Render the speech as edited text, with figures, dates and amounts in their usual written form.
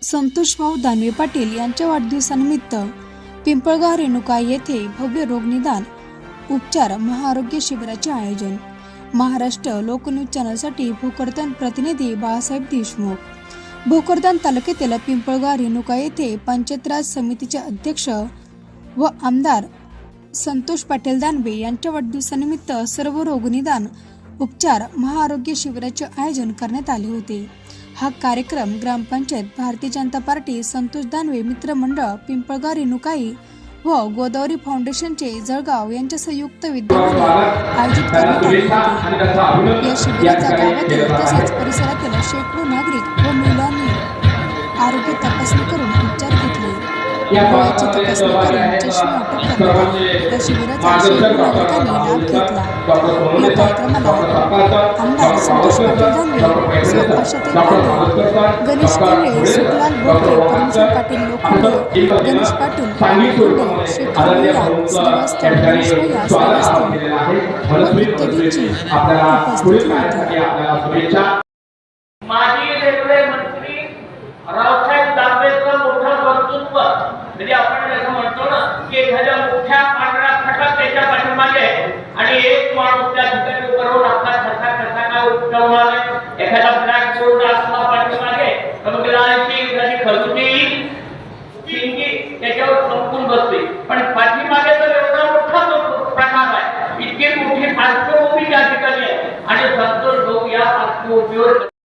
संतोषभाऊ दानवे पाटील यांच्या वाढदिवसानिमित्त पिंपळगाव रेणुका येथे भव्य रोगनिदान उपचार महाआरोग्य शिबिराचे आयोजन। महाराष्ट्र लोकन्यूज चॅनलसाठी भोकरदन प्रतिनिधी बाळासाहेब देशमुख। भोकरदन तालुक्यातील पिंपळगाव रेणुका येथे पंचायत राज समितीचे अध्यक्ष व आमदार संतोष पाटील दानवे यांच्या वाढदिवसानिमित्त सर्व रोगनिदान उपचार महाआरोग्य शिबिराचे आयोजन करण्यात आले होते। हा कार्यक्रम ग्रामपंचायत भारतीय जनता पार्टी संतोष दानवे मित्र मंडळ पिंपळगाव रेणुकाई व गोदावरी फाउंडेशनचे जळगाव यांच्या संयुक्त विद्यमाने आयोजित करण्यात आले होते। या शिबिराचा गावातील तसेच परिसरातील शेकडो नागरिक व महिलांनी आरोग्य तपासणी करून उपचार घेतले। डोळ्याची तपासणी करून चष्मा वाटप करण्यात आले। या शिबिराचा शेकडो नागरिकांनी लाभ घेतला। या कार्यक्रमाला आमदार संतोष पाटील दानवे, आशाताई पाटील, गणेश कांबळे, सुखलाल बोडके, परमेश्वर पाटील लोखंडे, गणेश पाटील लोखंडे, शेखर भैया श्रीवास्तव, गणेश भैया श्रीवास्तव व इत्यादींची उपस्थिती होती। माजी रेल्वे मंत्री रावसाहेब दानवेंचं मोठं कर्तृत्व, म्हणजे आपण असं म्हणतो ना की एखाद्या मोठ्या पांढऱ्या खटात त्याच्या पाठीमागे आणि एक माणूस त्या ठिकाणी उभं राहून आपला खर्चा काय उठवणार, एखादा ब्लॅक बोर्ड